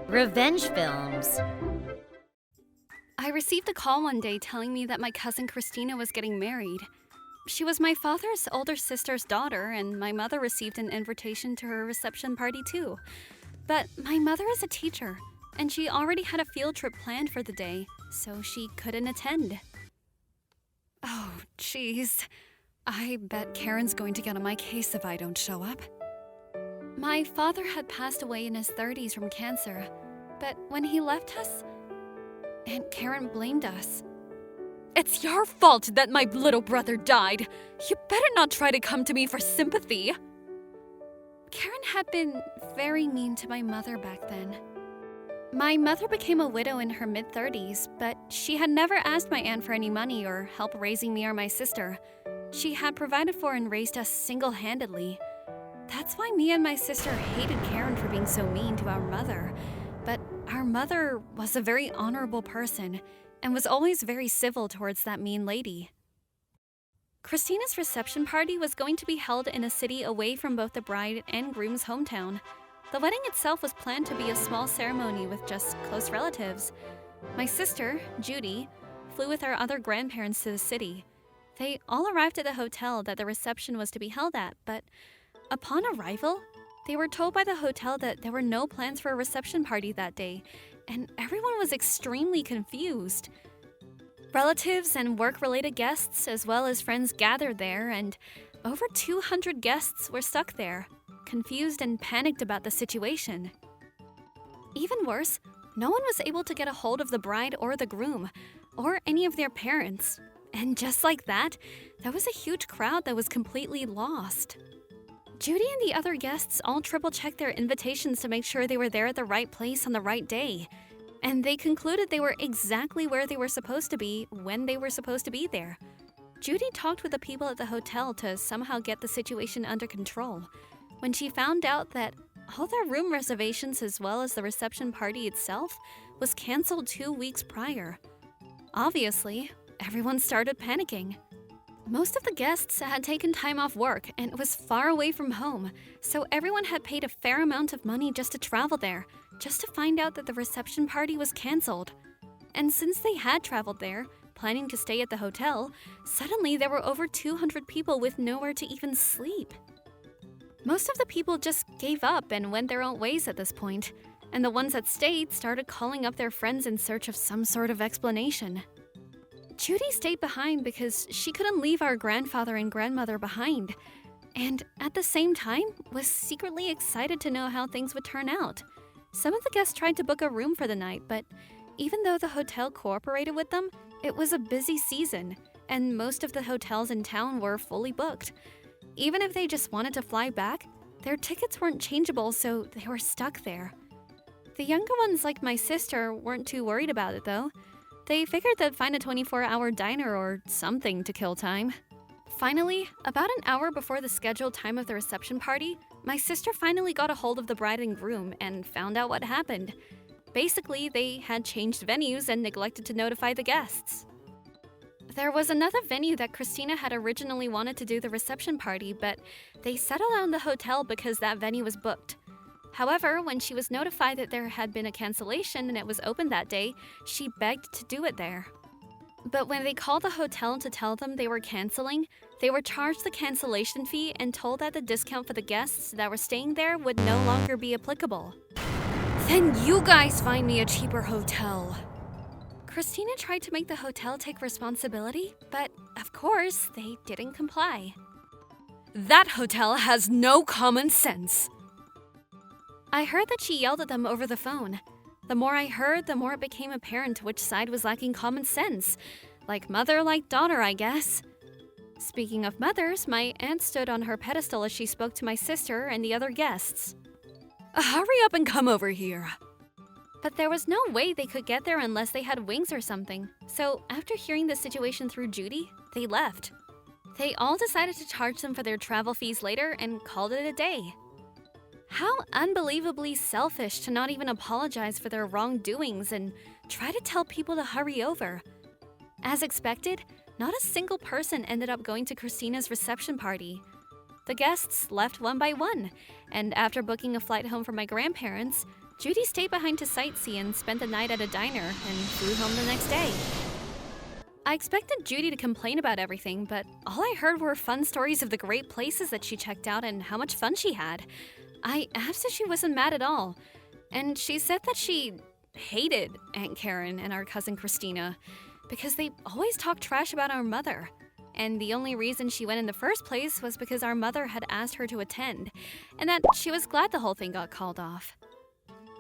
Revenge films. I received a call one day telling me that my cousin Christina was getting married. She was my father's older sister's daughter, and my mother received an invitation to her reception party too. But my mother is a teacher, and she already had a field trip planned for the day, so she couldn't attend. Oh, jeez. I bet Karen's going to get on my case if I don't show up. My father had passed away in his 30s from cancer, but when he left us, Aunt Karen blamed us. "It's your fault that my little brother died. You better not try to come to me for sympathy." Karen had been very mean to my mother back then. My mother became a widow in her mid-30s, but she had never asked my aunt for any money or help raising me or my sister. She had provided for and raised us single-handedly. That's why me and my sister hated Karen for being so mean to our mother. But our mother was a very honorable person and was always very civil towards that mean lady. Christina's reception party was going to be held in a city away from both the bride and groom's hometown. The wedding itself was planned to be a small ceremony with just close relatives. My sister, Judy, flew with our other grandparents to the city. They all arrived at the hotel that the reception was to be held at, but upon arrival, they were told by the hotel that there were no plans for a reception party that day, and everyone was extremely confused. Relatives and work-related guests, as well as friends, gathered there, and over 200 guests were stuck there, confused and panicked about the situation. Even worse, no one was able to get a hold of the bride or the groom, or any of their parents. And just like that, there was a huge crowd that was completely lost. Judy and the other guests all triple-checked their invitations to make sure they were there at the right place on the right day. And they concluded they were exactly where they were supposed to be when they were supposed to be there. Judy talked with the people at the hotel to somehow get the situation under control. When she found out that all their room reservations as well as the reception party itself was canceled 2 weeks prior. Obviously, everyone started panicking. Most of the guests had taken time off work and was far away from home, so everyone had paid a fair amount of money just to travel there, just to find out that the reception party was canceled. And since they had traveled there, planning to stay at the hotel, suddenly there were over 200 people with nowhere to even sleep. Most of the people just gave up and went their own ways at this point, and the ones that stayed started calling up their friends in search of some sort of explanation. Judy stayed behind because she couldn't leave our grandfather and grandmother behind, and at the same time was secretly excited to know how things would turn out. Some of the guests tried to book a room for the night, but even though the hotel cooperated with them, it was a busy season, and most of the hotels in town were fully booked. Even if they just wanted to fly back, their tickets weren't changeable, so they were stuck there. The younger ones, like my sister, weren't too worried about it though. They figured they'd find a 24-hour diner or something to kill time. Finally, about an hour before the scheduled time of the reception party, my sister finally got a hold of the bride and groom and found out what happened. Basically, they had changed venues and neglected to notify the guests. There was another venue that Christina had originally wanted to do the reception party, but they settled on the hotel because that venue was booked. However, when she was notified that there had been a cancellation and it was open that day, she begged to do it there. But when they called the hotel to tell them they were canceling, they were charged the cancellation fee and told that the discount for the guests that were staying there would no longer be applicable. "Then you guys find me a cheaper hotel." Christina tried to make the hotel take responsibility, but of course, they didn't comply. "That hotel has no common sense." I heard that she yelled at them over the phone. The more I heard, the more it became apparent which side was lacking common sense. Like mother, like daughter, I guess. Speaking of mothers, my aunt stood on her pedestal as she spoke to my sister and the other guests. "Hurry up and come over here." But there was no way they could get there unless they had wings or something. So after hearing the situation through Judy, they left. They all decided to charge them for their travel fees later and called it a day. How unbelievably selfish to not even apologize for their wrongdoings and try to tell people to hurry over. As expected, not a single person ended up going to Christina's reception party. The guests left one by one, and after booking a flight home for my grandparents, Judy stayed behind to sightsee and spent the night at a diner and flew home the next day. I expected Judy to complain about everything, but all I heard were fun stories of the great places that she checked out and how much fun she had. I asked if she wasn't mad at all, and she said that she hated Aunt Karen and our cousin Christina because they always talked trash about our mother. And the only reason she went in the first place was because our mother had asked her to attend, and that she was glad the whole thing got called off.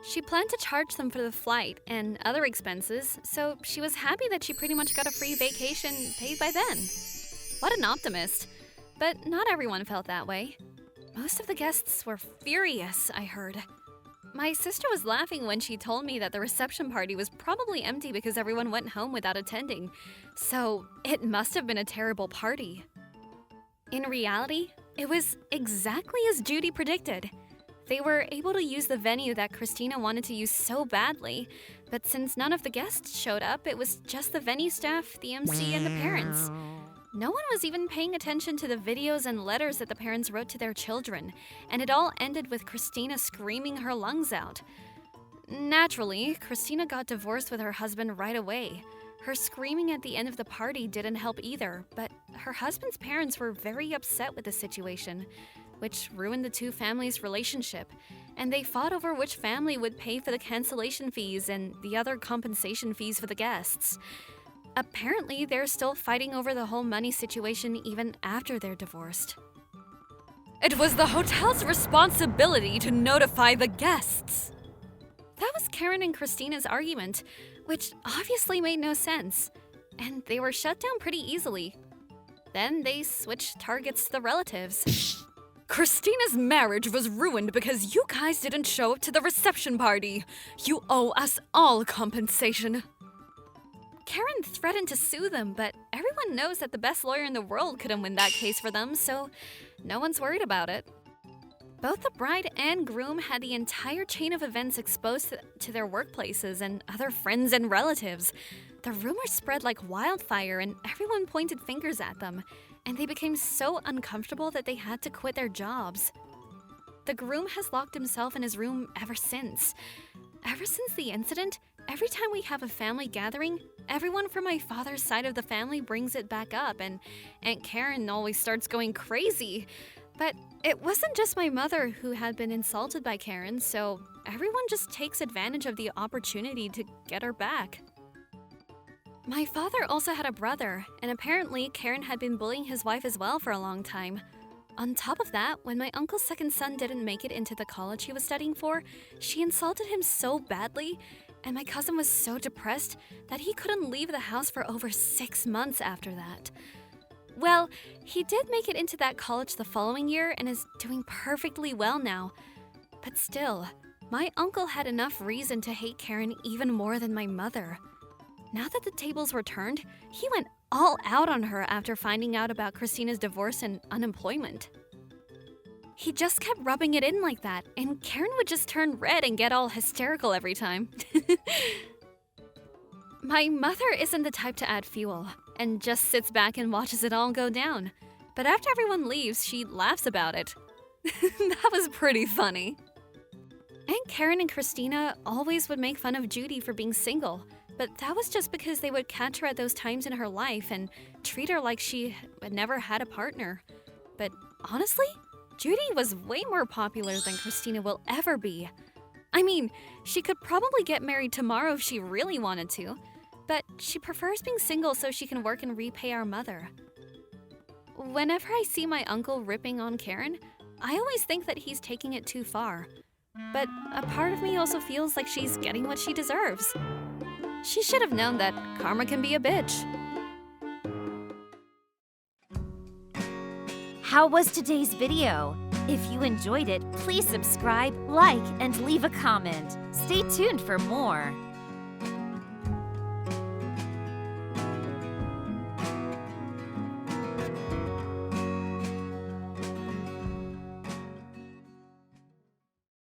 She planned to charge them for the flight and other expenses, so she was happy that she pretty much got a free vacation paid by them. What an optimist. But not everyone felt that way. Most of the guests were furious, I heard. My sister was laughing when she told me that the reception party was probably empty because everyone went home without attending, so it must have been a terrible party. In reality, it was exactly as Judy predicted. They were able to use the venue that Christina wanted to use so badly, but since none of the guests showed up, it was just the venue staff, the MC, and the parents. No one was even paying attention to the videos and letters that the parents wrote to their children, and it all ended with Christina screaming her lungs out. Naturally, Christina got divorced with her husband right away. Her screaming at the end of the party didn't help either, but her husband's parents were very upset with the situation, which ruined the two families' relationship, and they fought over which family would pay for the cancellation fees and the other compensation fees for the guests. Apparently, they're still fighting over the whole money situation even after they're divorced. It was the hotel's responsibility to notify the guests. That was Karen and Christina's argument, which obviously made no sense, and they were shut down pretty easily. Then they switched targets to the relatives. Christina's marriage was ruined because you guys didn't show up to the reception party. You owe us all compensation. Karen threatened to sue them, but everyone knows that the best lawyer in the world couldn't win that case for them, so no one's worried about it. Both the bride and groom had the entire chain of events exposed to their workplaces and other friends and relatives. The rumors spread like wildfire and everyone pointed fingers at them, and they became so uncomfortable that they had to quit their jobs. The groom has locked himself in his room ever since. Ever since the incident, every time we have a family gathering, everyone from my father's side of the family brings it back up, and Aunt Karen always starts going crazy. But it wasn't just my mother who had been insulted by Karen, so everyone just takes advantage of the opportunity to get her back. My father also had a brother, and apparently Karen had been bullying his wife as well for a long time. On top of that, when my uncle's second son didn't make it into the college he was studying for, she insulted him so badly, and my cousin was so depressed that he couldn't leave the house for over 6 months after that. Well, he did make it into that college the following year and is doing perfectly well now. But still, my uncle had enough reason to hate Karen even more than my mother. Now that the tables were turned, he went all out on her after finding out about Christina's divorce and unemployment. He just kept rubbing it in like that, and Karen would just turn red and get all hysterical every time. My mother isn't the type to add fuel, and just sits back and watches it all go down. But after everyone leaves, she laughs about it. That was pretty funny. Aunt Karen and Christina always would make fun of Judy for being single, but that was just because they would catch her at those times in her life and treat her like she had never had a partner. But honestly, Judy was way more popular than Christina will ever be. I mean, she could probably get married tomorrow if she really wanted to, but she prefers being single so she can work and repay our mother. Whenever I see my uncle ripping on Karen, I always think that he's taking it too far. But a part of me also feels like she's getting what she deserves. She should have known that karma can be a bitch. How was today's video? If you enjoyed it, please subscribe, like, and leave a comment. Stay tuned for more.